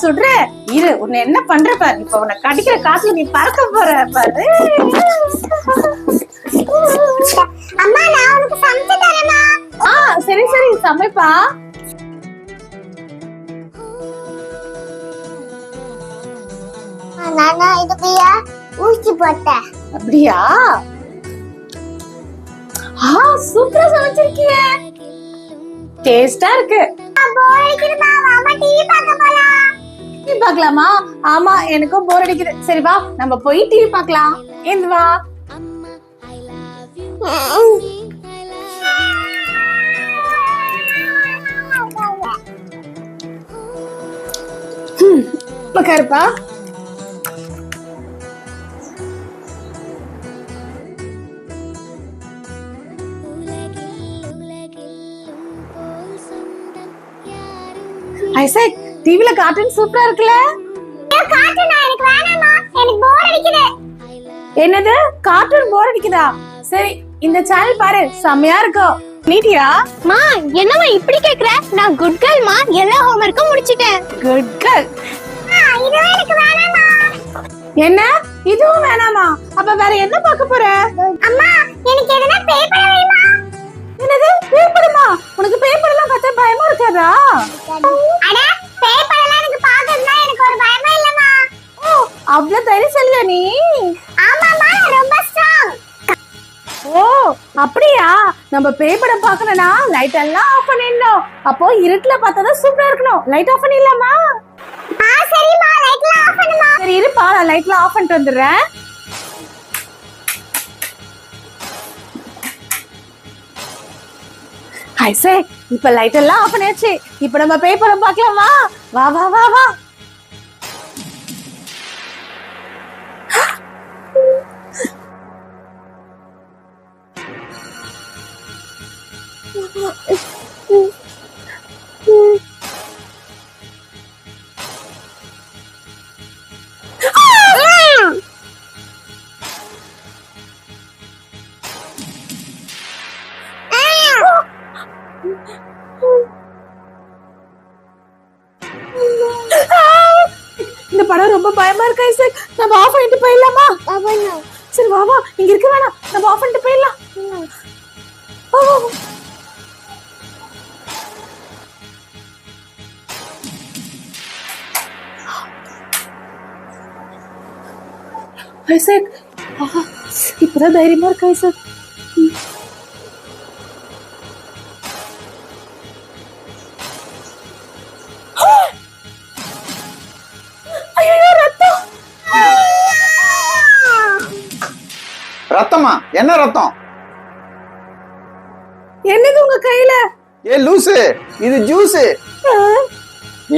சுடுற இரு, உன்னை என்ன பண்ற பாரு. இப்ப உன்னை கடிக்கிற காசுல நீ பறக்க போற பாரு. அம்மா நான் உனக்கு சமைச்சு தரேமா. சரி சரி சமைப்பா. நானா இதுக்குயா ஊசி போட்டேன். அப்படியா? சூப்பரா சமைச்சிருக்கீங்க. டேஸ்டா இருக்கு. போர் அடிக்குதுமா, மாமா டிவி பார்க்க போலாம். டிவி பார்க்கலாமா? ஆமா எனக்கும் போர் அடிக்குது. சரி வா நம்ம போய் டிவி பார்க்கலாம். ஏந்து வா. உட்காருப்பா. ஐசக் டிவில கார்ட்டூன் சூப்பரா இருக்குல. கார்ட்டூன் எனக்கு வேணாமா, எனக்கு போர் அடிக்குது. என்னது கார்ட்டூன் போர் அடிக்குதா? சரி இந்த சேனல் பாரு, செமையா இருக்கும். நீட்டியா? மா என்னமா இப்படி கேக்குற? நான் குட் கேர்ள் மா, எல்லா ஹோம்வொர்க்கும் முடிச்சிட்டேன். Good girl. இதுவே எனக்கு வேணாமா. என்ன இதுவும் வேணாமா? அப்ப வேற என்ன பார்க்க போற? அம்மா எனக்கு எதனா பேப்பர் வேணுமா? என்னது பேப்பருமா? உனக்கு பேப்பர் எல்லாம் பார்த்தா பயமா இருக்காதா? அட பேப்பர் எல்லாம் எனக்கு பார்த்தா எனக்கு ஒரு பயமே இல்லமா. ஓ அவ்வளவு தைரியசாலியா நீ? ஆமாமா ரொம்ப ஸ்ட்ராங். ஓ அப்படியா? நம்ம பேப்பரை பார்க்கணும்னா லைட் எல்லாம் ஆஃப் பண்ணிடணும். அப்போ இருட்டுல பார்த்தா தான் சூப்பரா இருக்கணும். லைட் ஆஃப் பண்ணிடலாமா? சரிமா லைட்லாம் ஆஃப் பண்ணுமா. சரி இருப்பா, நான் லைட்லாம் ஆஃப் பண்ணிட்டு வந்துடுறேன். ஐசக் இப்ப லைட் எல்லாம் ஆஃப் பண்ணியாச்சு. இப்ப நம்ம பேப்பரை பார்க்கலாமா? வா வா வா வா. இந்த படம் ரொம்ப பயமா இருக்கு ஐசக். நம்ம ஆஃப் பண்ணிட்டு போயிடலாமா? சரி வா வா, இங்க இருக்க வேணாம், நம்ம ஆஃப் பண்ணிட்டு போயிடலாம். ஐசக் இப்பதான் தைரியமா இருக்கு ஐசக். ரத்தமா? என்ன ரத்தம்? என்னது உங்க கையில? ஏ லூசு, இது ஜூஸ்.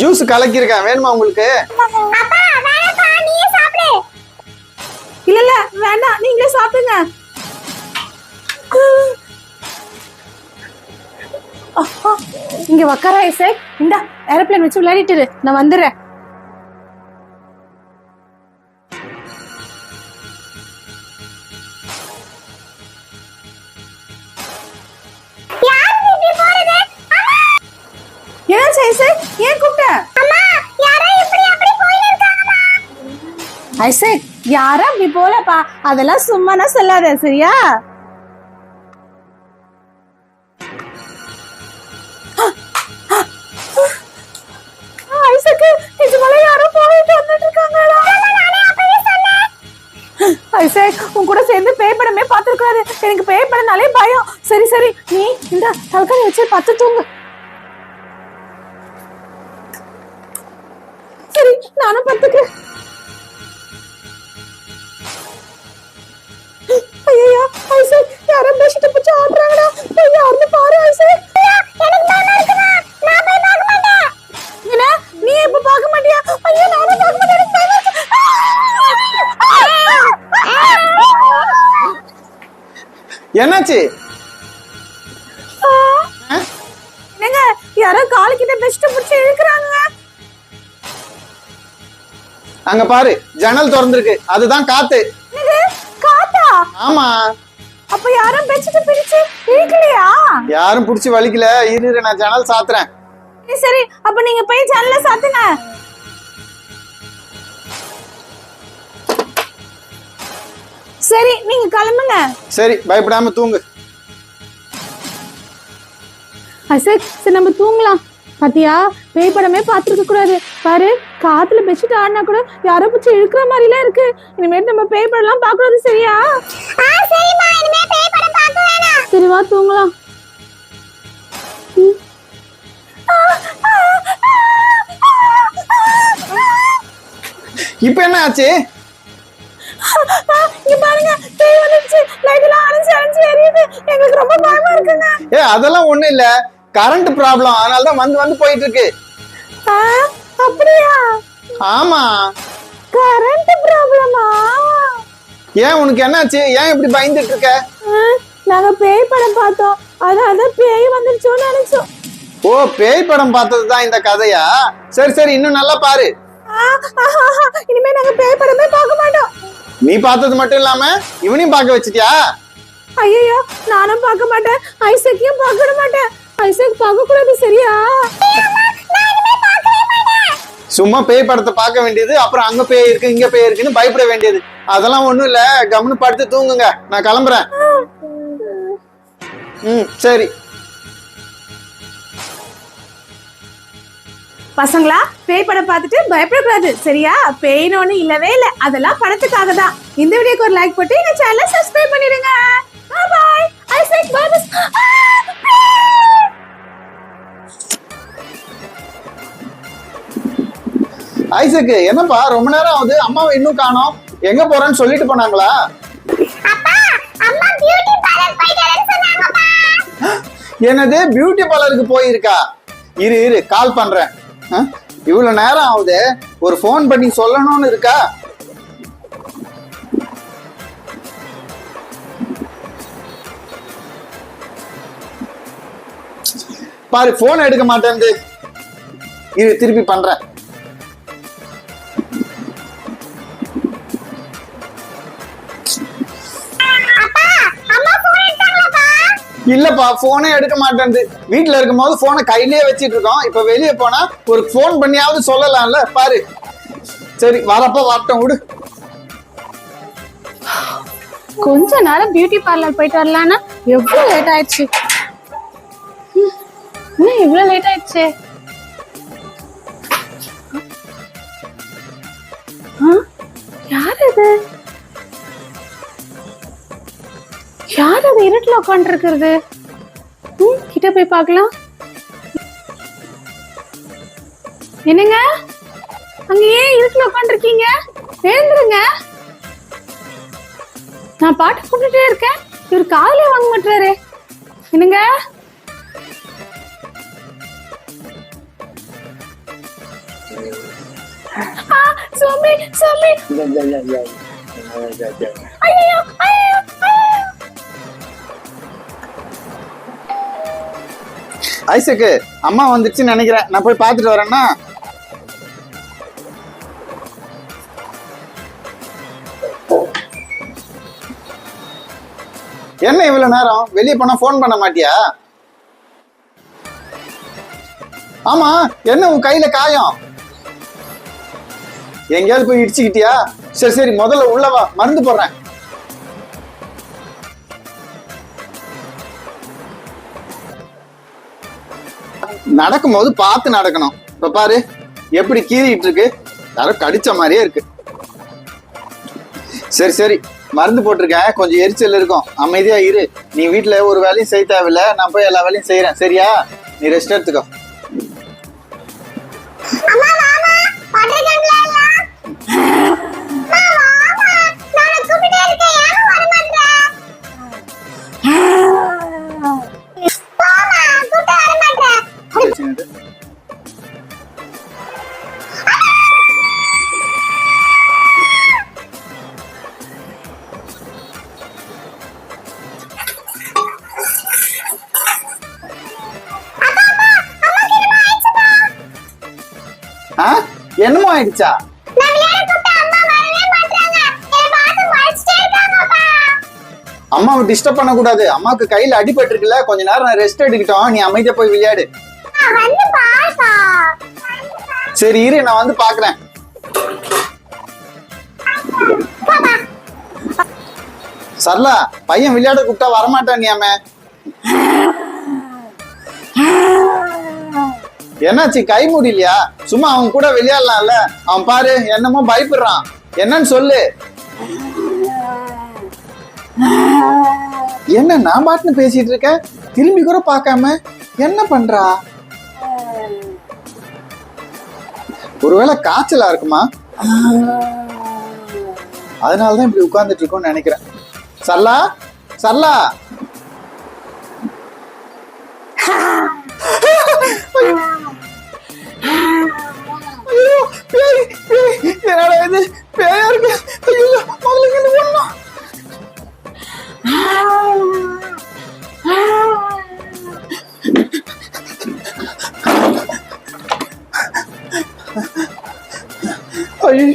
ஜூஸ் கலக்கி இருக்கேன், வேணுமா உங்களுக்கு? அப்பா வேணாப்பா, நீயே சாப்பிடு. இல்ல இல்ல வேண்டாம், நீங்களே சாப்பிடுங்க. இங்க உக்கார ஐசக். இந்தா ஏரோப்ளேன் வச்சு விளையாடிட்டு இரு, நான் வந்துடுறேன். ஏன் ஐசக் ஏன் கூப்பிட்ட? அம்மா யாரோ இப்படி அப்படி போயிட்டு இருக்காங்கமா. ஐசக் யாரா அப்படி போலப்பா, அதெல்லாம் சும்மானா சொல்லாத சரியா? ஐசக் நிஜமாலே யாரோ போயிட்டு வந்துட்டு இருக்காங்கடா. ஐசக் உன் கூட சேர்ந்து பேய் படமே பார்த்திருக்காரு. எனக்கு பேய் படம்னாலே பயம். சரி சரி நீ இந்த தலகாணி வச்சு பத்து தூங்கு. சரி நானும் பத்துக்கிறேன். ஐயோ ஐசக் யாரோ பெட்ஷீட் பிடிச்சு ஆடுறாங்கடா. யாருன்னு பாரு ஐசக். எனக்கு பயமா இருக்குமா, நான் போய் பார்க்க மாட்டேன். என்ன நீ இப்ப பார்க்க மாட்டியா? ஐயோ நானும் பார்க்க மாட்டேன், எனக்கு பயமா இருக்கு. என்னாச்சு? என்னங்க யாரோ காலுக்கிட்ட பெட்ஷீட் பிடிச்சு இழுக்குறாங்க. அங்க பாரு, ஜன்னல் திறந்திருக்கு, அதுதான் காத்து. காத்தா? ஆமா. அப்ப யாரும் பெட்ஷீட் பிடிச்சு இழுக்கலையா? யாரும் புடிச்சு வலிக்கல, இரு நான் ஜன்னல் சாத்துறேன். சரி அப்ப நீங்க போய் ஜன்னல சாத்துங்க. சரி நீங்க கிளம்புங்க. சரி பயப்படாம தூங்கு. அசக் சரி நம்ம தூங்கலாம். பாத்தியா பேய் படமே பார்த்துருக்க கூடாது. பாரு காத்துல பெட்ஷீட் ஆடினா கூட யாரோ பிடிச்சி இழுக்கிற மாதிரிலாம் இருக்கு. இனிமேல் நம்ம பேய் படம்லாம் பார்க்கறது சரியா? சரிம்மா, இனிமே பேய் படம் பார்க்க வேணாம். சரி வா தூங்கலாம். இப்ப என்ன ஆச்சு? இங்க பாருங்க பேய் வந்துருச்சு. லைட் எல்லாம் அணைஞ்சு எரியுது. எங்களுக்கு ரொம்ப பயமா இருக்குங்க. அதெல்லாம் ஒண்ணும் இல்ல, கரண்ட் ப்ராப்ளம், அதனால தான் வந்து போயிட்டு இருக்கு. அப்படியா? ஆமா. கரண்ட் ப்ராப்ளமா? ஏன் உனக்கு என்னாச்சு? ஏன் இப்படி பயந்துட்டு இருக்க? நாங்க பேய் படம் பார்த்தோம், அதான் பேய் வந்துருச்சோன்னு நினைச்சோம். ஓ, பேய் படம் பார்த்ததுதான் இந்த கதையா? சரி இன்னும் நல்லா பாரு. இனிமே நாங்க பேய் படமே பார்க்க மாட்டோம். நீ பார்த்தது மட்டும் இல்லாம இவனையும் பார்க்க வச்சிட்டியா? ஐயோ நானும் பார்க்க மாட்டேன், ஐசக்கையும் பார்க்க மாட்டேன். ஐசக் பார்க்க கூடாது சரியா? சும்மா பேய் படத்தை பார்க்க வேண்டியது, அப்புறம் அங்க பேய் இருக்கு இங்க பேய் இருக்குன்னு பயப்பட வேண்டியது. அதெல்லாம் ஒண்ணும் இல்ல, கம்னு படுத்து தூங்குங்க, நான் கிளம்புறேன். சரி பசங்களா, பேய் படம் பார்த்துட்டு பயப்படக்கூடாது சரியா? பேய்னு ஒண்ணு இல்லவே இல்ல, அதெல்லாம் படத்துக்காக தான். இந்த வீடியோக்கு ஒரு லைக் போட்டு எங்க சேனலை சப்ஸ்கிரைப் பண்ணிடுங்க. பாய். ஐசக் பாய். ஐசக்கு என்னப்பா ரொம்ப நேரம் ஆகுது, அம்மாவை இன்னும் காணோம். எங்க போறேன்னு சொல்லிட்டு போனாங்களா? அப்பா, அம்மா பியூட்டி பார்லர் போயிட்டாருன்னு சொன்னாங்கப்பா. என்னது, பியூட்டி பார்லருக்கு போயிருக்கா? இரு கால் பண்றேன். இவ்வளவு நேரம் ஆகுது, ஒரு போன் பண்ணி சொல்லணும்னு இருக்கா? பாரு போன் எடுக்க மாட்டேன். இரு திருப்பி பண்றேன். இல்லப்பா, போனே எடுக்க மாட்டேன். வீட்டுல இருக்கும் போது போனை கையிலேயே வச்சிட்டு இருக்கோம். இப்ப வெளியே போனா ஒரு போன் பண்ணியாவது சொல்லலாம்ல. பாரு சரி வரப்ப வரட்டும் விடு. கொஞ்ச நேரம் பியூட்டி பார்லர் போயிட்டு வரலான்னா எவ்வளவு லேட் ஆயிடுச்சு. என்ன இவ்வளவு லேட் ஆயிடுச்சு? யார் இது? யார் அது இருட்டுல உட்காந்து இருக்கிறது? கிட்ட போய் பார்க்கலாம். என்னங்க, அங்க ஏன் இருட்டுல உட்காந்து இருக்கீங்க? எழுந்துருங்க. நான் பாட்டு கூப்பிட்டுட்டே இருக்கேன், இவர் காதுல வாங்க மாட்டாரு. என்னங்க, சோமி சோமி. ஐயோ ஐயோ. ஐசக்கு அம்மா வந்துருச்சுன்னு நினைக்கிறேன், நான் போய் பார்த்துட்டு வரேன்னா. என்ன இவ்வளவு நேரம் வெளியே போனா போன் பண்ண மாட்டியா? ஆமா, என்ன உன் கையில காயம்? எங்கேயாவது போய் இடிச்சுக்கிட்டியா? சரி முதல்ல உள்ளவா, மருந்து போடுறேன். நடக்கும்போது பார்த்து நடக்கணும். இப்ப பாரு எப்படி கீறிட்டு இருக்கு, யாரோ கடிச்ச மாதிரியே இருக்கு. சரி மருந்து போட்டிருக்கேன், கொஞ்சம் எரிச்சல் இருக்கும், அமைதியா இரு. நீ வீட்டுல ஒரு வேலையும் செய்ய தேவையில்ல, நான் போய் எல்லா வேலையும் செய்யறேன் சரியா? நீ ரெஸ்ட் எடுத்துக்கோ. என்னமோ ஆயிடுச்சா? அம்மாவை டிஸ்டர்ப் பண்ண கூடாது. அம்மாவுக்கு கையில அடிபட்டு இருக்குல்ல, கொஞ்ச நேரம் நான் ரெஸ்ட் எடுக்கட்டும். நீ அமைதியா போய் விளையாடு. வந்து பாருப்பா. சரி இரு, நான் வந்து பாக்குறேன். சரளா, பையன் விளையாட கூப்பிட்டா வரமாட்டானியாமே. என்னாச்சு, கை முடியலையா? சும்மா அவன் கூட விளையாடலாம்ல. அவன் பாரு என்னமோ பயப்படுறான். என்னன்னு சொல்லு. என்ன நான் பாட்டுன்னு பேசிட்டு இருக்கேன், திரும்பி கூட பார்க்காம என்ன பண்றா? ஒருவேளை காய்ச்சலா இருக்குமா? அதனாலதான் இப்படி உட்கார்ந்துட்டு இருக்கோம்னு நினைக்கிறேன். சரளா, சரளா. ஐயோ, பேய், பேய். என்னடா இது, பேயா இருக்கு. ஐயோ, முதல்ல இங்க இருந்து ஓடணும். ஐயோ,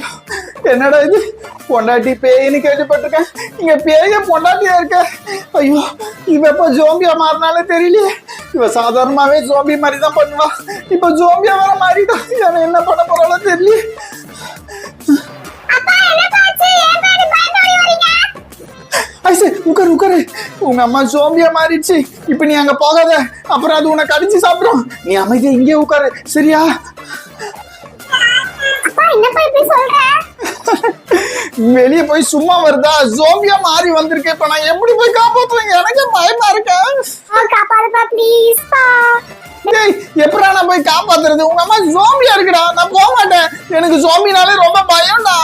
என்னடா இது, பொண்டாட்டி பேயின்னு கேள்விப்பட்டிருக்கேன். இங்க பேய பொண்டாட்டியா இருக்க. ஐயோ, இவ எப்ப ஜோம்பியா மாறினாலே தெரியலையே. இவ சாதாரணமாவே ஜோம்பி மாதிரி தான் பண்ணுவா. இப்ப ஜோம்பியா வர மாறிட்டா. என்ன பண்ண போறாளோ தெரியல. ஐசு, உட்காரு உட்காரு. உங்க அம்மா ஜோம்பியா மாறிடுச்சு. இப்ப நீ அங்க போகாத, அப்புறம் அது உன்னை கடிச்சு சாப்பிடும். நீ அமைதியா இங்கே உட்காரு, சரியா? வெளியே போய் சும்மா வருதா? ஜோம்பியா மாறி வந்திருக்கேன். இப்ப நான் எப்படி போய் காப்பாத்துவேன்? எனக்கு பயமா இருக்கேன். எப்படா நான் போய் காப்பாத்துறது? உங்க அம்மா ஜோம்பியா இருக்குடா. நான் போக மாட்டேன். எனக்கு ஜோம்பினாலே ரொம்ப பயம்டா.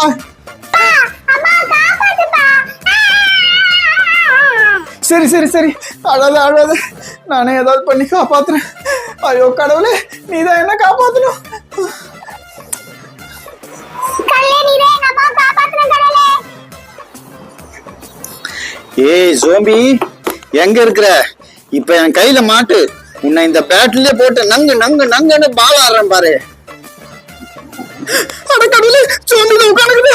சரி சரி சரி, அழாத அழாத. நானே ஏதாவது பண்ணி காப்பாத்துறேன். ஐயோ கடவுளே, நீதான் என்ன காப்பாத்தணும். ஏய் ஜோம்பி, எங்க இருக்கிற? இப்ப என் கையில மாட்டு. உன்னை இந்த பேட்டிலே போட்டு நங்கு நங்கு நங்குன்னு பால் ஆடுறேன் பாரு. அட கடவுளே, ஜோம்பி உட்காந்துக்குது.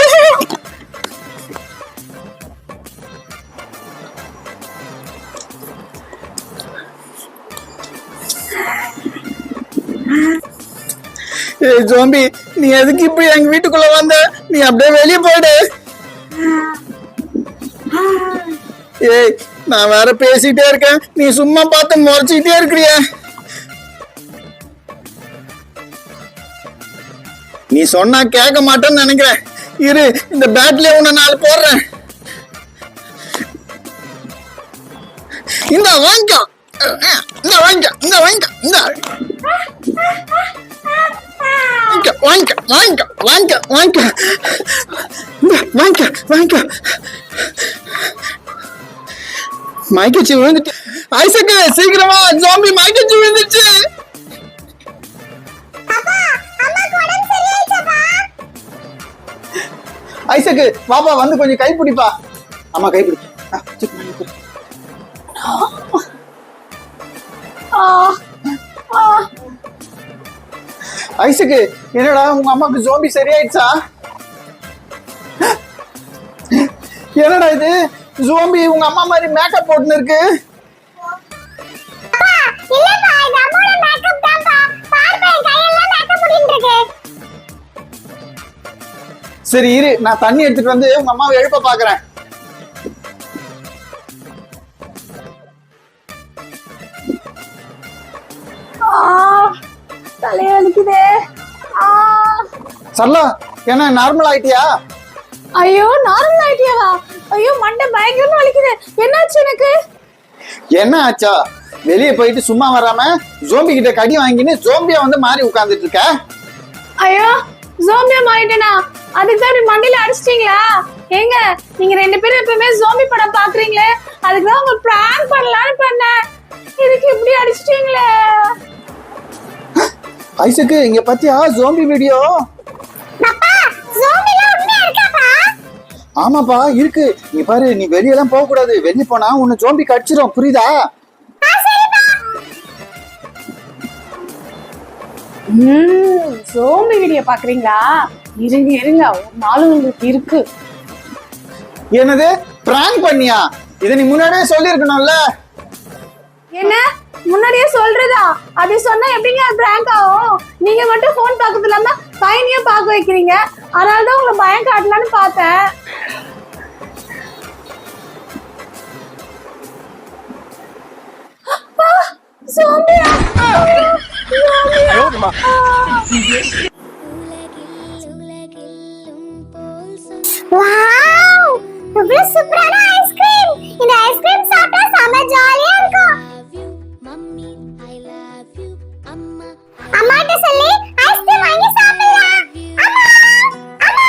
ஏய் ஜோம்பி, நீ எதுக்கு இப்ப எங்க வீட்டுக்குள்ள வந்த? நீ அப்படியே வெளியே போயிடு. ஏய், நான் வேற பேசிட்டே இருக்கேன், நீ சும்மா பார்த்து முறைச்சிட்டே இருக்கிறிய. நீ சொன்னா கேட்க மாட்டேன்னு நினைக்கிறேன். இரு, இந்த பேட்ல உன்னை 4 போடுறேன். இந்த வாங்க, இந்த வாங்க, இந்த வாங்க, இந்த வாங்க வாங்க வாங்க வாங்க வாங்க வாங்க. மயக்கச்சி விழுந்துட்டு. ஐசக்கு சீக்கிரமா, ஜோம்பி மயக்கச்சி விழுந்துச்சு. ஐசக்கு பாப்பா வந்து கொஞ்சம் கை பிடிப்பா. ஆமா கை பிடி. ஐசக்கு, என்னடா உங்க அம்மாக்கு ஜோம்பி சரியாயிடுச்சா? என்னடா இது, ஜோம்பி உங்க அம்மா மாதிரி மேக்கப் போட்டுன்னு இருக்கு. சரி இரு, நான் தண்ணி எடுத்துட்டு வந்து உங்க அம்மாவை எழுப்ப பாக்குறேன். தலையடிக்குதே. சரளா, என்ன நார்மல் ஆயிட்டியா? ஐயோ, நார்மல் ஆயிட்டியாவா? ஐயோ, மண்டை பயங்கரமா வலிக்குது. என்னாச்சு எனக்கு? என்ன ஆச்சா? வெளியே போயிட்டு சும்மா வராம ஜோம்பி கிட்ட கடி வாங்கின்னு ஜோம்பியா வந்து மாறி உட்கார்ந்துட்டு இருக்க. ஐயோ, ஜோம்பியா மாறிட்டேனா? அதுக்கு தான் இப்படி மண்டையில அடிச்சிட்டீங்களா? ஏங்க, நீங்க 2 பேரும் எப்பவுமே ஜோம்பி படம் பாக்குறீங்களே, அதுக்கு தான் உங்க பிராங்க் பண்ணலாம்னு பண்ணேன். இதுக்கு இப்படி அடிச்சிட்டீங்களே. ஐசக்கு, இங்க பாத்தியா ஜோம்பி வீடியோ? ஆமாப்பா இருக்கு. நீ பாரு, நீ வெளியெல்லாம் போக கூடாது. வெளியே போனா உன்னை ஜோம்பி கடிச்சிரும், புரியுதா? ஜோம்பி வீடியோ பாக்குறீங்களா? இருங்க இருங்க, ஒரு நாள் உங்களுக்கு இருக்கு. என்னது, பிராங்க் பண்ணியா? இதை நீ முன்னாடியே சொல்லியிருக்கணும்ல. என்ன முன்னாடியே சொல்றதா? அது சொன்னா எப்படிங்க பிராங்க் ஆகும்? நீங்க மட்டும் போன் பார்க்கறது இல்லாம பையனையும் பார்க்க வைக்கிறீங்க. அதனாலதான் உங்களை பயம் காட்டலான்னு பார்த்தேன். சோம்பியா வாவ், இவ்வளவு சூப்பரான ஐஸ்கிரீம். இந்த ஐஸ்கிரீம் சாப்பிட்டா செம ஜாலியா இருக்கும். அம்மாட்ட சொல்லி ஐஸ்கிரீம் வாங்கி சாப்பிடலாம். அம்மா, அம்மா,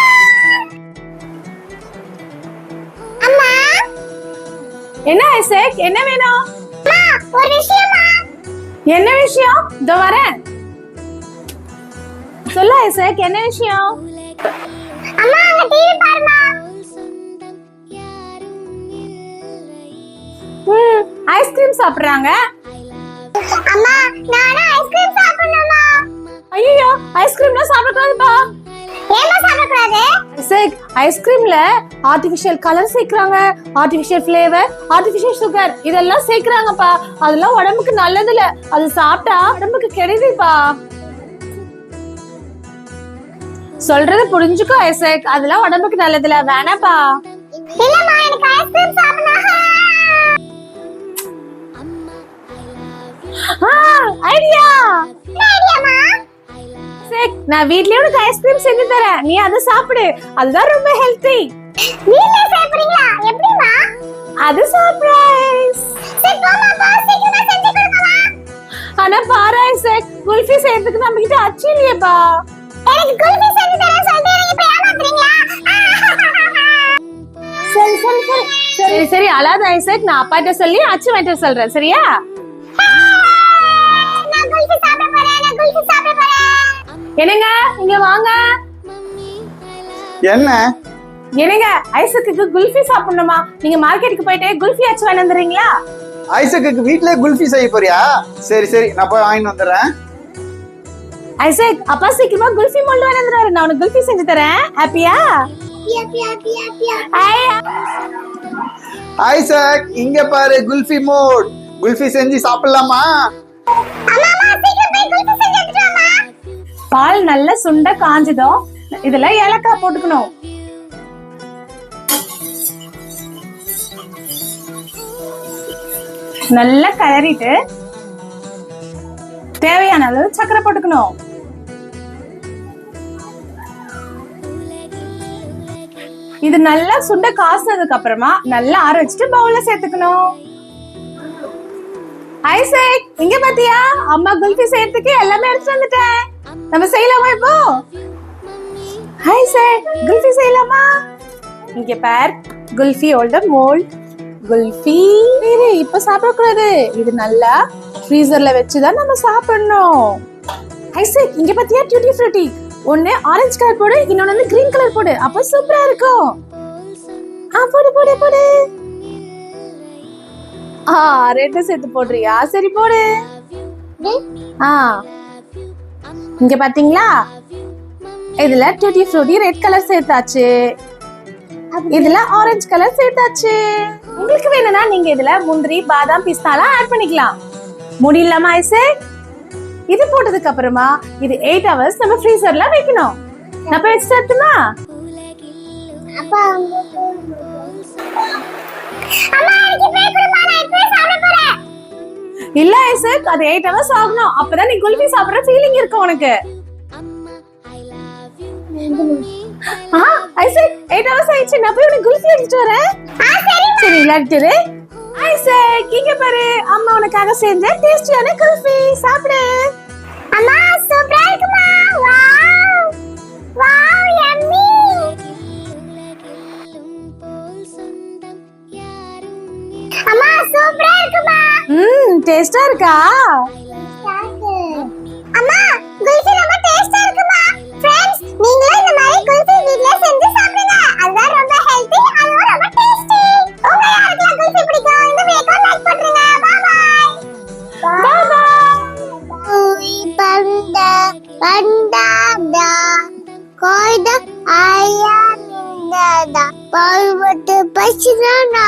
அம்மா. என்ன ஐசக், என்ன வேணும்? அம்மா, ஒரு விஷயமா. என்ன விஷயம்? இதோ வரேன். சொல்லு ஐசக், என்ன விஷயம்? அம்மா, அங்க டிவி பாருமா. ஐஸ்கிரீம் சாப்பிடுறாங்க. அம்மா, நானும் ஐஸ்கிரீம் சாப்பிடணுமா? ஐயோ, ஐஸ்கிரீம்லாம் சாப்பிடக்கூடாதுப்பா. ஏமா சாப்பிடக்கூடாது? ஐசக், ஐஸ்கிரீம்ல ஆர்டிபிஷியல் கலர் சேர்க்கறாங்க, ஆர்டிபிஷியல் ஃபிளேவர், ஆர்டிபிஷியல் சுகர் இதெல்லாம் சேர்க்கறாங்கப்பா. அதெல்லாம் உடம்புக்கு நல்லது இல்ல. அது சாப்பிட்டா உடம்புக்கு கெடுதிப்பா. சொல்றது புரிஞ்சுக்கோ ஐசக், அதெல்லாம் உடம்புக்கு நல்லது இல்ல, வேணாப்பா. இல்லம்மா, எனக்கு ஐஸ்கிரீம் சாப்பிடணும். ஐடியா ஐடியாமா. ஐசக், நான் வீட்லயே உனக்கு ஐஸ்கிரீம் செஞ்சு தரேன். நீ அதை சாப்பிடு. அதுதான் ரொம்ப ஹெல்த்தி. வீட்ல சாப்பிடுறீங்களா? எப்படிமா? அது சர்ப்ரைஸ். சரி போமா, பா, சீக்கிரமா செஞ்சு கொடுங்கம்மா. ஆனா பாரு ஐசக், குல்ஃபி செய்யறதுக்கு நம்ம கிட்ட அச்சு இல்லையேப்பா. எனக்கு குல்ஃபி செஞ்சு தரேன் சொல்லிட்டு நீங்க இப்ப ஏமாத்துறீங்களா? சரி சரி சரி சரி சரி அழாத ஐசக், நான் அப்பாட்ட சொல்லி அச்சு வாங்கிட்டு சொல்றேன், சரியா? நான் குல்ஃபி சாப்பிட போறேன், நான் குல்ஃபி சாப்பிட போறேன். என்னங்க, இங்க வாங்க. என்ன என்னங்க, ஐசக்குக்கு குல்ஃபி சாப்பிடணுமா? நீங்க மார்க்கெட்டுக்கு போயிட்டு குல்ஃபி அச்சு வாங்கி வந்துடுறீங்களா? ஐசக்கு வீட்லயே குல்ஃபி செய்ய போறியா? சரி சரி, நான் போய் வாங்கிட்டு வந்துடுறேன். ஐசக், அப்பா சீக்கிரமா குல்ஃபி மொல்டு வாங்கி வந்துடுறாரு. நான் உனக்கு குல்ஃபி செஞ்சு தரேன். ஹாப்பியா? பியா பியா பியா பியா. ஐசக், இங்க பாரு குல்ஃபி மோட். குல்ஃபி செஞ்சு சாப்பிடலாமா? அம்மா, சீக்கிரம் போய் குல்ஃபி செஞ்சு எடுத்துட்டு வாமா. பால் நல்லா சுண்ட காஞ்சதும் இதுல ஏலக்காய் போட்டுக்கணும். நல்லா கிளறிட்டு தேவையான அளவு சக்கரை போட்டுக்கணும். இது நல்லா சுண்ட காசுனதுக்கு அப்புறமா நல்லா ஆற வச்சுட்டு பவுல்ல சேர்த்துக்கணும். ஐசக், இங்க பாத்தியா, அம்மா குல்ஃபி செய்யறதுக்கு எல்லாமே எடுத்து வந்துட்டேன். நம்ம செய்யலாமா இப்போ? ஐசக், குல்ஃபி செய்யலாமா? இங்க பார், குல்ஃபி ஹோல்டர் மோல்ட். குல்ஃபி இப்ப சாப்பிடக்கூடாது. இது நல்லா ஃப்ரீசர்ல வச்சுதான் நம்ம சாப்பிடணும். ஐசக், இங்க பாத்தியா டியூட்டி ஃப்ரூட்டி. ஒன்னு ஆரஞ்சு கலர் போடு, இன்னொன்னு வந்து கிரீன் கலர் போடு. அப்ப சூப்பரா இருக்கும். போடு போடு போடு. ரெண்டு சேர்த்து போடுறியா? சரி போடு. இங்க பாத்தீங்களா, இதுல டியூட்டி ஃப்ரூட்டி ரெட் கலர் சேர்த்தாச்சு, இதுல ஆரஞ்சு கலர் சேர்த்தாச்சு. உங்களுக்கு வேணும்னா நீங்க இதுல முந்திரி, பாதாம், பிஸ்தாலாம் ஆட் பண்ணிக்கலாம். முடியலாமா ஐசக்? இது போட்டதுக்கு அப்புறமா இது 8 hours நம்ம ஃப்ரீசர்ல வைக்கணும். நான் போய் எடுத்துட்டுமா? அப்பா, அம்மா, எனக்கு போய் கொடுமா, நான் இப்பவே சாப்பிட போறேன். இல்ல ஐசக், அது 8 hours ஆகணும். அப்பதான் நீ குல்ஃபி சாப்பிடுற ஃபீலிங் இருக்கும் உனக்கு. ஐசக், 8 hours ஆயிடுச்சு. நான் போய் உனக்கு குல்ஃபி எடுத்துட்டு வரேன். சரி விளையாட்டுரு. ஐசக், இங்க பாரு, அம்மா உனக்காக செஞ்ச டேஸ்டியான குல்ஃபி. சாப்பிடு. அம்மா, சூப்பரா இருக்குமா. Wow wow, yummy. அம்மா, சூப்பரா இருக்குமா. டேஸ்டா இருக்கா? அம்மா, குல்ஃபி ரொம்ப டேஸ்டா இருக்குமா. फ्रेंड्स, நீங்களும் இந்த மாதிரி குல்ஃபி வீட்ல செஞ்சு சாப்பிடுங்க. அதுதான் ரொம்ப ஹெல்தி, அதுவும் ரொம்ப டேஸ்டி. உங்க யாருக்கெல்லாம் குல்ஃபி பிடிக்கும்? இந்த வீடியோக்கு லைக் பண்ணுங்க. Bye bye. Bye bye. ஓய் பண்டா பண்டாடா கோய்டா ஆயா நிந்தாடா பால்வட்டு பச்சினா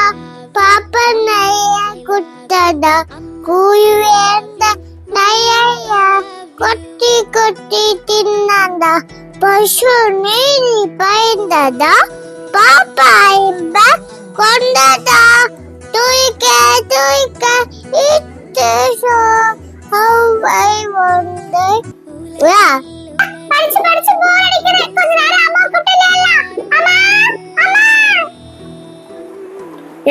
பாப்பா நைய குட்டடா கூயுவேந்த நையா கொட்டி கொட்டி தின்னடா பசு நீரி பயந்தடா பாப்பா இம்ப கொண்டடா துய்க்க துய்க்க இட்டு சோ ஹவை வந்தே வா படிச்சு படிச்சு போர் அடிக்குது கொஞ்ச நேரம் அம்மா கூப்பிட்டு விளையாடலாம் அம்மா அம்மா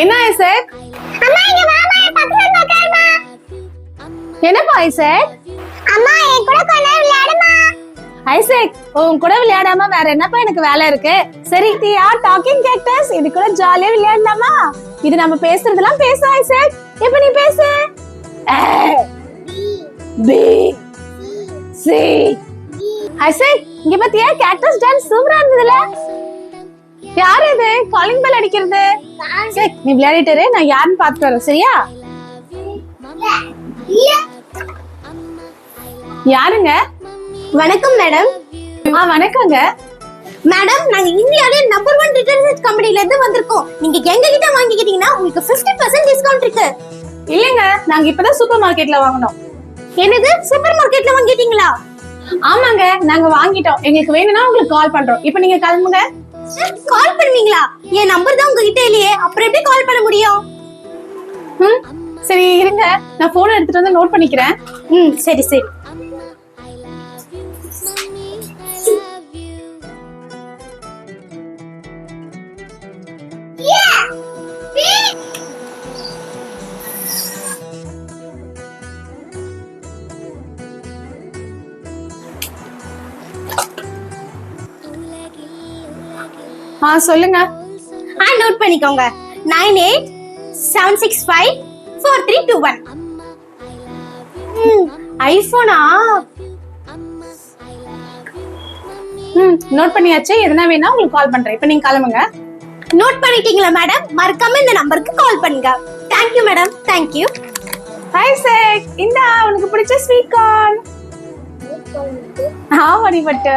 என்ன ஐசக்? அம்மா இங்க வாமா பக்கத்துல உட்காருமா என்னப்பா ஐசக்? அம்மா என் கூட கொஞ்ச நேரம் விளையாடுமா ஐசக், உன் கூட விளையாடாம வேற என்னப்பா எனக்கு வேலை இருக்கு? சரி தியா, டாக்கிங் கேக்டஸ், இது கூட ஜாலியா விளையாடலாமா? இது நம்ம பேசுறதெல்லாம் பேசு ஐசக். இப்ப நீ பேசு. B C. ஐசக், இங்க பாத்தியா கேக்டஸ் டான்ஸ் சூப்பரா இருந்ததுல? யார் இது காலிங் பெல் அடிக்கிறது? ஐசக், நீ விளையாடிட்டு இரு, நான் யாருன்னு பார்த்துட்டு வரேன், சரியா? யாருங்க? வணக்கம் மேடம். வணக்கங்க மேடம், நாங்க இந்தியாவிலே நம்பர் 1 டிடர்ஜென்ட் கம்பெனில இருந்து வந்திருக்கோம். நீங்க எங்க கிட்ட வாங்கிக்கிட்டீங்கன்னா உங்களுக்கு 50% டிஸ்கவுண்ட் இருக்கு. இல்லங்க, நாங்க இப்பதான் சூப்பர் மார்க்கெட்ல வாங்கினோம். என்னது, சூப்பர் மார்க்கெட்ல வாங்கிட்டீங்களா? ஆமாங்க, நாங்க வாங்கிட்டோம். எங்களுக்கு வேணும்னா உங்களுக்கு கால் பண்றோம். இப்போ நீங்க கிளம்புங்க. கால் பண்ணுவீங்களா? என் நம்பர் தான் உங்ககிட்ட இல்லையே, அப்புறம் எப்படி கால் பண்ண முடியும்? சரி இருங்க, நான் போன் எடுத்துட்டு வந்து நோட் பண்ணிக்கிறேன். சரி சரி. சொல்லுங்க. நோட் பண்ணிக்கோங்க. 9876543321. ஐபோனா? நோட் பண்ணியாச்சு. எதுனா வேணா உங்களுக்கு கால் பண்றேன். இப்போ நீங்க கிளம்புங்க. நோட் பண்ணிட்டீங்களா மேடம்? மறக்காம இந்த நம்பருக்கு கால் பண்ணுங்க. Thank you madam. Thank you. Isaac, இந்தா உனக்கு பிடிச்ச ஸ்வீட் கார்ன். ஆமாடி பட்டு.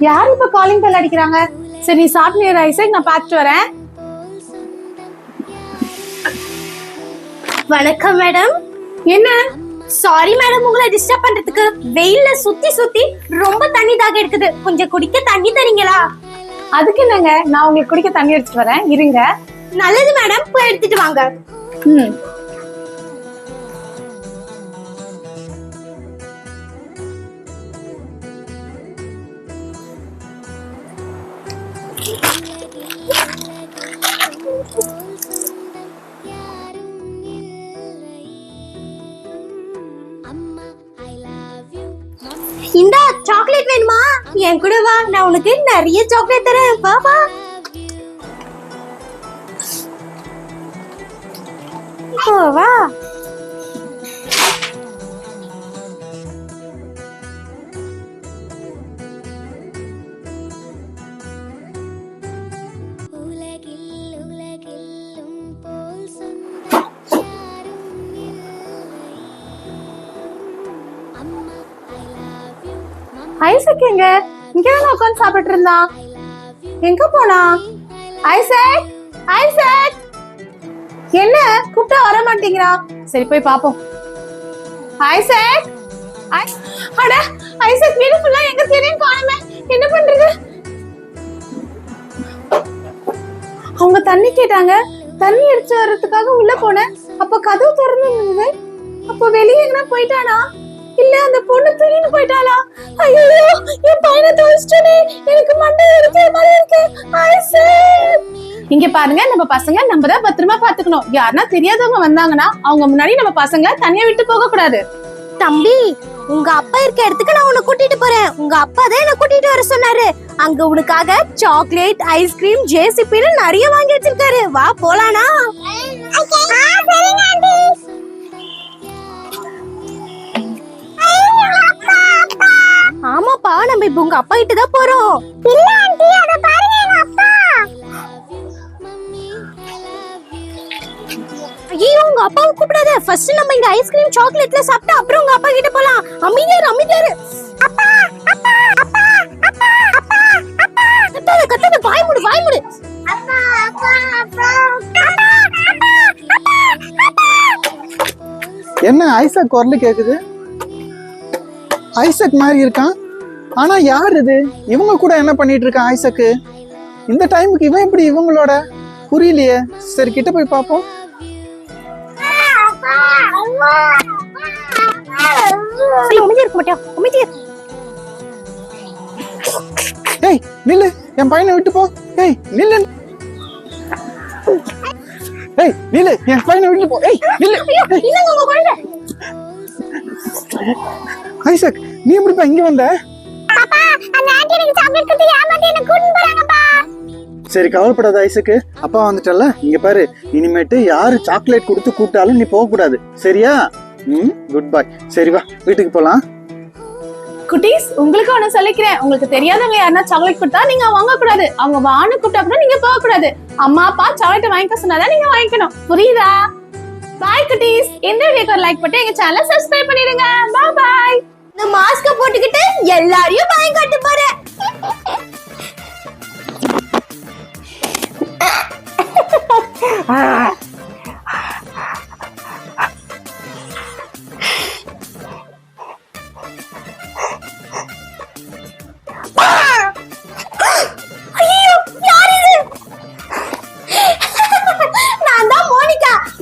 யார் இப்ப காலிங் பெல் அடிக்கிறாங்க? சரி நீ சாப்பிட்டு ஐசக், நான் பார்த்துட்டு வரேன். வணக்கம் மேடம். என்ன? சாரி மேடம், உங்களை டிஸ்டர்ப் பண்றதுக்கு. வெயில்ல சுத்தி சுத்தி ரொம்ப தண்ணி தாக எடுக்குது. கொஞ்சம் குடிக்க தண்ணி தரீங்களா? அதுக்கு என்னங்க, நான் உங்களுக்கு குடிக்க தண்ணி எடுத்துட்டு வரேன், இருங்க. நல்லது மேடம், போய் எடுத்துட்டு வாங்க. இந்த சாக்லேட் வேணுமா? என் கூட வா, நான் உனக்கு நிறைய சாக்லேட் தரேன். வா வா. வா. ஐசக் எங்க? இங்கதான் உட்காந்து சாப்பிட்டு இருந்தான். எங்க போனா? ஐசக், ஐசக், என்ன கூப்பிட்டா வர மாட்டேங்கிறான். சரி போய் பாப்போம். ஐசக், அட ஐசக், வீடு ஃபுல்லா எங்க தேடியும் காணுமே. என்ன பண்றது? அவங்க தண்ணி கேட்டாங்க. தண்ணி எடுத்து வர்றதுக்காக உள்ள போனேன். அப்ப கதவு திறந்து இருந்தது. அப்ப வெளியே எங்க போயிட்டானா? இல்ல அந்த பொண்ணு தூக்கிட்டு போயிட்டாளா? ஐயோ, என் பையனை தொலைச்சிட்டேனே. எனக்கு மண்டை இருக்கிற மாதிரி இருக்கு. ஐசக், இங்க பாருங்க, நம்ம பசங்க நம்ம தான் பத்திரமா பாத்துக்கணும். யாருன்னா தெரியாதவங்க வந்தாங்கன்னா அவங்க முன்னாடி நம்ம பசங்களை தனியா விட்டு போக கூடாது. தம்பி, உங்க அப்பா இருக்க இடத்துக்கு நான் உன்னை கூட்டிட்டு போறேன். உங்க அப்பா தான் என்ன கூட்டிட்டு வர சொன்னாரு. அங்க உனக்காக சாக்லேட், ஐஸ்கிரீம், ஜேசிபின்னு நிறைய வாங்கி வச்சிருக்காரு. வா போலானா? ஆமாப்பா, நம்ம இப்ப உங்க அப்பா கிட்ட தான் போறோம். இல்ல ஆண்டி, அத பாருங்க எங்க அப்பா. ஐயோ, உங்க அப்பாவை கூப்பிடாத. ஃபர்ஸ்ட் நம்ம இங்க ஐஸ்கிரீம் சாக்லேட்ல சாப்பிட்டு அப்புறம் உங்க அப்பா கிட்ட போலாம். அமைதியாரு, அமைதியாரு. அப்பா, அப்பா, அப்பா, அப்பா, அப்பா, அப்பா. கத்தாத, கத்தாத, வாய் மூடு, வாய் மூடு. அப்பா, அப்பா, அப்பா, அப்பா, அப்பா, என்ன ஐசக் குரல் கேக்குது? ஐசக் மாதிரி இருக்கான். ஆனா யார் இது? இவங்க கூட என்ன பண்ணிட்டு இருக்கான் ஐசக்கு? இந்த டைமுக்கு இவன் எப்படி இவங்களோட? புரியலையே. சரி கிட்ட போய் பாப்போம். ஏய் நில்லு, என் பையனை விட்டு போ. ஏய் நில்லு, ஏய் நில்லு, என் பையனை விட்டு போ. ஏய் நில்லு. ஐசக் நீ எப்படிப்பா இங்க வந்த? சரி கவலைப்படாத ஐசக்கு, அப்பா வந்துட்டல. இங்க பாரு, இனிமேட்டு யாரு சாக்லேட் கொடுத்து கூப்பிட்டாலும் நீ போக கூடாது, சரியா? Good bye. சரி வா வீட்டுக்கு போலாம். குட்டீஸ், உங்களுக்கு ஒண்ணு சொல்லிக்கிறேன். உங்களுக்கு தெரியாதவங்க யாருன்னா சாக்லேட் கொடுத்தா நீங்க வாங்க கூடாது. அவங்க வான்னு கூப்பிட்டா கூட நீங்க போக கூடாது. அம்மா அப்பா சாக்லேட் வாங்கிக்க சொன்னாதான் நீங்க வாங்கிக்கணும், புரியுதா? பாய் குட்டீஸ். இந்த வீடியோக்கு ஒரு லைக் போட்டு எங்க சேனலை சப்ஸ்கிரைப் பண்ணிடுங்க. பாய் பாய். இந்த மாஸ்க போட்டுக்கிட்டு எல்லாரையும் பயம் காட்ட போறேன்.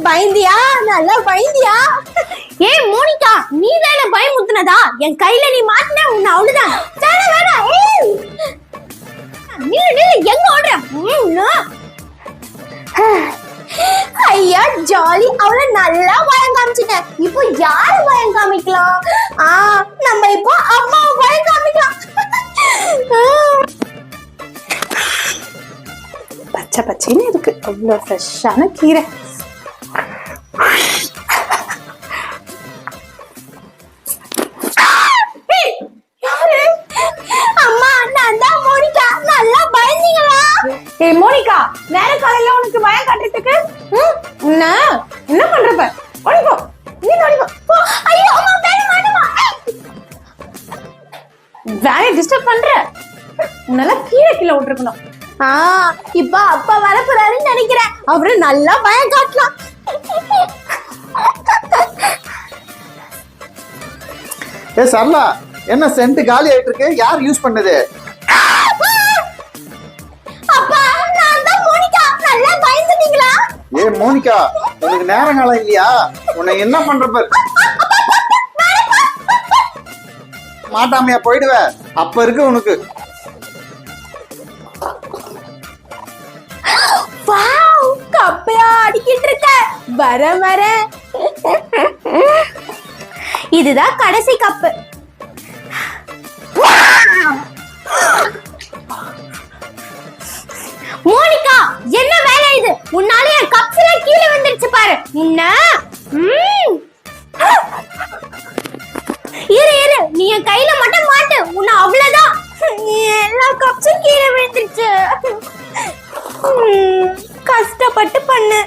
பயந்தியா? நல்லா பயந்தியா? ஏய் மோனிகா, நீ தான பயமுத்துனதா? என் கையில நீ மாட்டின உன்னை அவ்வளவுதான். நில்லு, எங்க ஓடுற? ஐயா ஜாலி, அவளை நல்லா பயம் காமிச்சிட்டேன். இப்போ யாரு பயம் காமிக்கலாம்? நம்ம இப்போ அம்மாவை பயம் காமிக்கலாம். பச்சை பச்சைன்னு இருக்கு, அவ்வளவு ஃப்ரெஷ்ஷான கீரை. அம்மா நான் தான் மோனிகா. நல்லா பயந்தீங்களா? ஏய் மோனிகா, வேற காலையில உனக்கு பயம் காட்டுறதுக்கு என்ன பண்றப்ப? ஓடிப்போ, நீ ஓடிப்போ. ஐயோ அம்மா வேணுமா? வேலையை டிஸ்டர்ப் பண்ற. உன்னால கீழே விட்டுருக்கணும். இப்ப அப்பா வரப்போறாருன்னு நினைக்கிறேன். அவரு நல்லா பயம் காட்டலாம். ஏ சரளா, என்ன சென்ட் காலி ஆயிட்டு இருக்கு? யார் யூஸ் பண்ணது? அப்பா நான் தான் மோனிகா. நல்லா பயந்துட்டீங்களா? ஏ மோனிகா, உனக்கு நேரங்காலம் இல்லையா? உன்னை என்ன பண்றப்ப மாட்டாமையா போயிடுவ. அப்ப இருக்கு உனக்கு. வாவ், கப்பையா அடிக்கிட்டு இருக்க. வர இதுதான் கடைசி கப்பு. மோனிகா, என்ன வேலை இது? உன்னால என் கப்ஸ்ல கீழே வந்துருச்சு பாரு. இரு, நீ என் கையில மட்டும் மாட்டு. உன்னை அவ்வளவுதான். எல்லா கப்ஸும் கீழே விழுந்துருச்சு. கஷ்டப்பட்டு பண்ணு.